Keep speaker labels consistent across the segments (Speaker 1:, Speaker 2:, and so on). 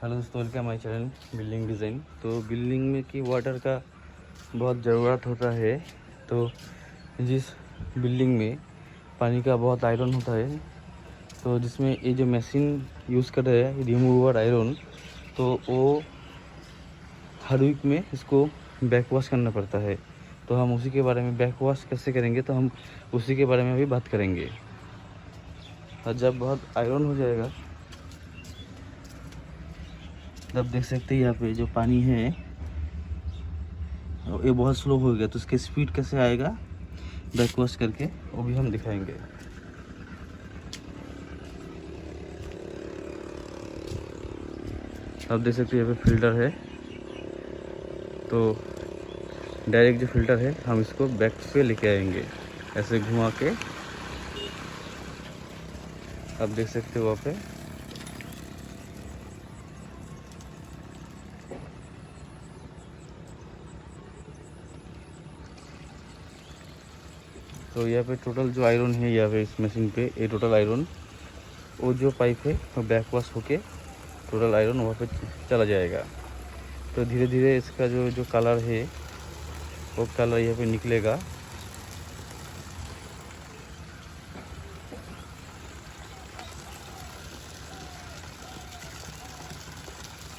Speaker 1: Hello दोस्तों, welcome my channel building design. तो building में की वाटर का बहुत ज़रूरत होता है। तो जिस बिल्डिंग में पानी का बहुत आयरन होता है, तो जिसमें ये जो मशीन यूज़ कर रहे हैं रिमूवर आयरन, तो वो हर वीक में इसको बैकवॉश करना पड़ता है। तो हम उसी के बारे में बैकवॉश कैसे करेंगे, तो हम उसी के बारे में अभी बात करेंगे। और जब बहुत आयरन हो जाएगा, तब देख सकते हैं यहाँ पे जो पानी है ये बहुत स्लो हो गया, तो उसकी स्पीड कैसे आएगा बैकवॉश करके, वो भी हम दिखाएंगे। आप देख सकते हैं यहाँ पे फिल्टर है, तो डायरेक्ट जो फिल्टर है हम इसको बैक पे लेके आएंगे, ऐसे घुमा के। आप देख सकते हो वहाँ पे तो यहाँ पे टोटल जो आयरन है यहाँ पे इस मशीन पे, ये टोटल आयरन, वो जो पाइप है वो बैकवॉश होके टोटल आयरन वहाँ पे चला जाएगा। तो धीरे धीरे इसका जो जो कलर है वो कलर यहाँ पे निकलेगा।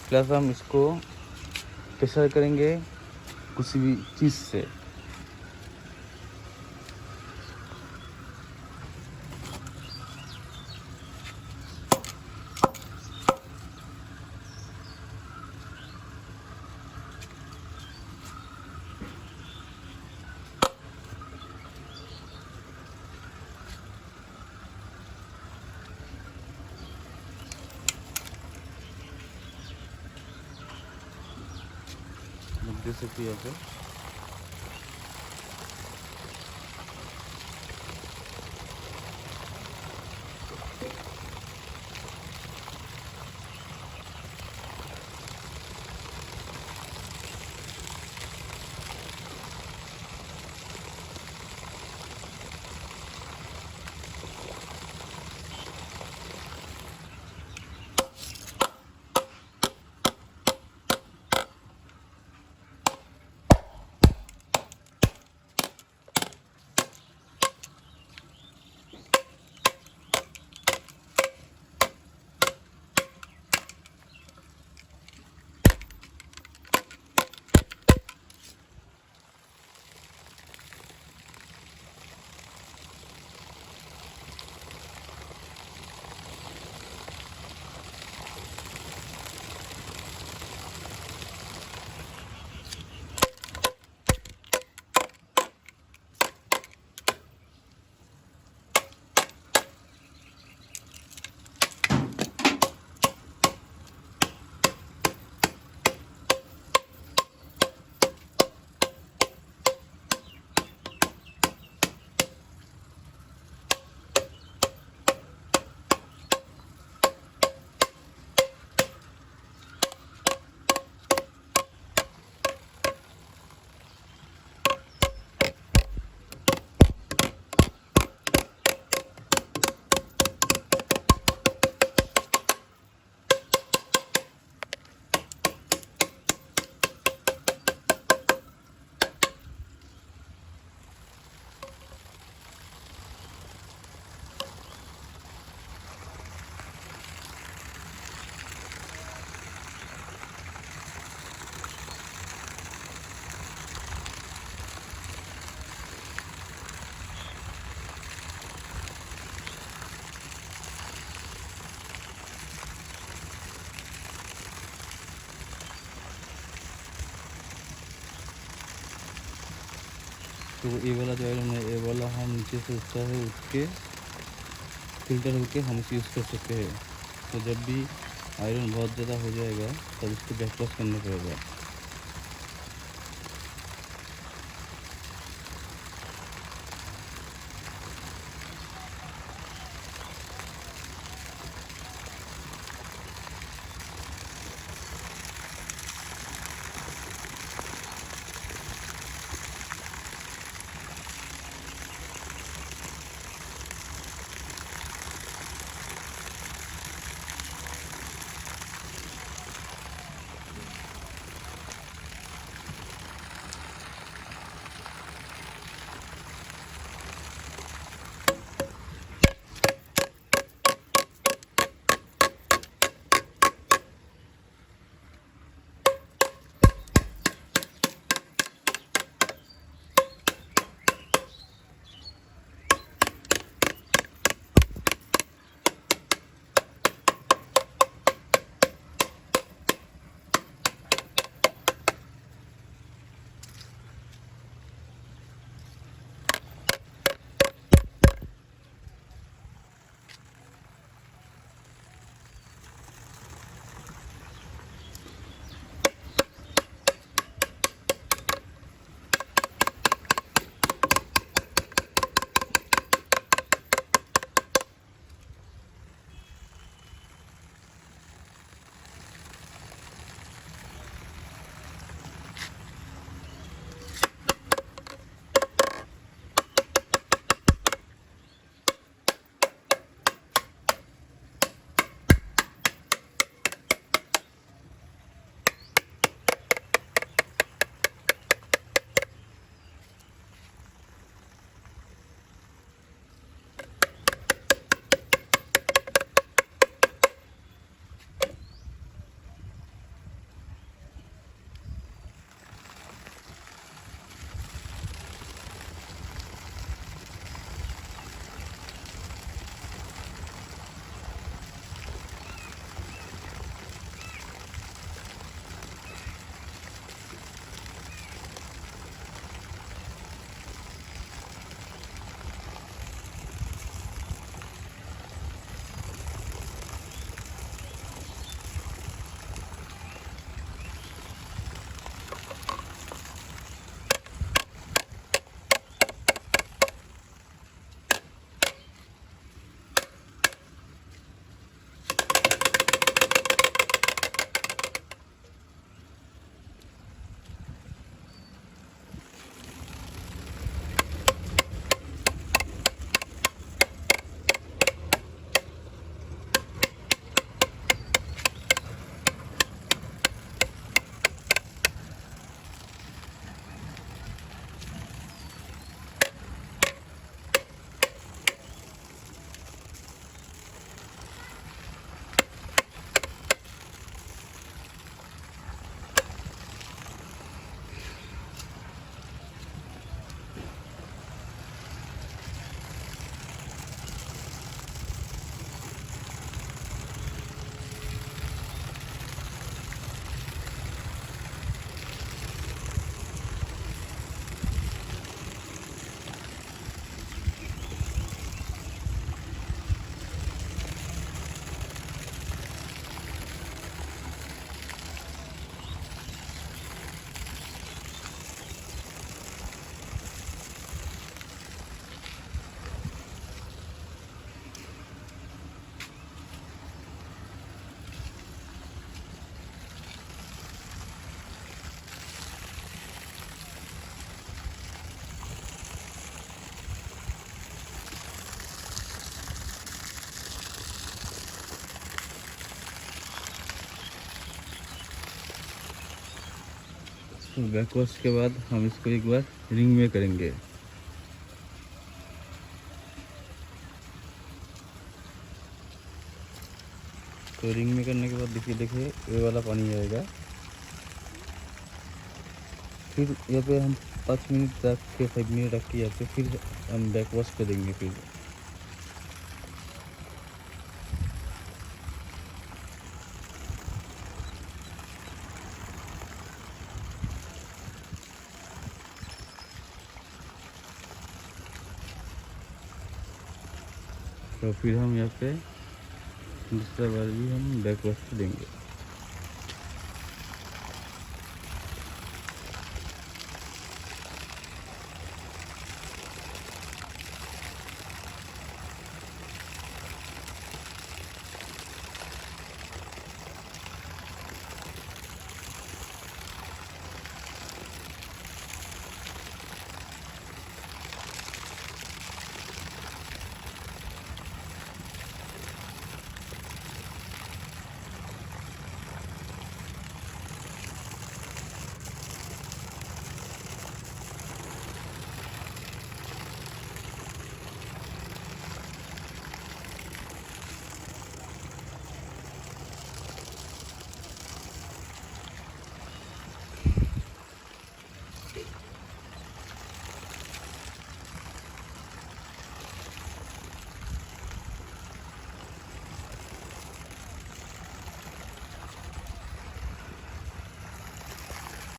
Speaker 1: प्लस हम इसको प्रेशर करेंगे किसी भी चीज़ से। देख सकते हैं यहाँ पे तो ये वाला जो आयरन है, ये वाला हम नीचे से उसका है उसके फिल्टर होके हम उसे यूज़ कर सकते हैं। तो जब भी आयरन बहुत ज़्यादा हो जाएगा तब इसको बैकवॉश करना पड़ेगा। बैक वॉश के बाद हम इसको एक बार रिंग में करेंगे। तो रिंग में करने के बाद देखिए ये वाला पानी आएगा। फिर यहाँ पे हम 5 मिनट रख के 5 मिनट रख के यहाँ पे फिर हम बैक वॉश करेंगे। फिर तो फिर हम यहाँ पे दूसरा बार भी हम बैक वॉश देंगे।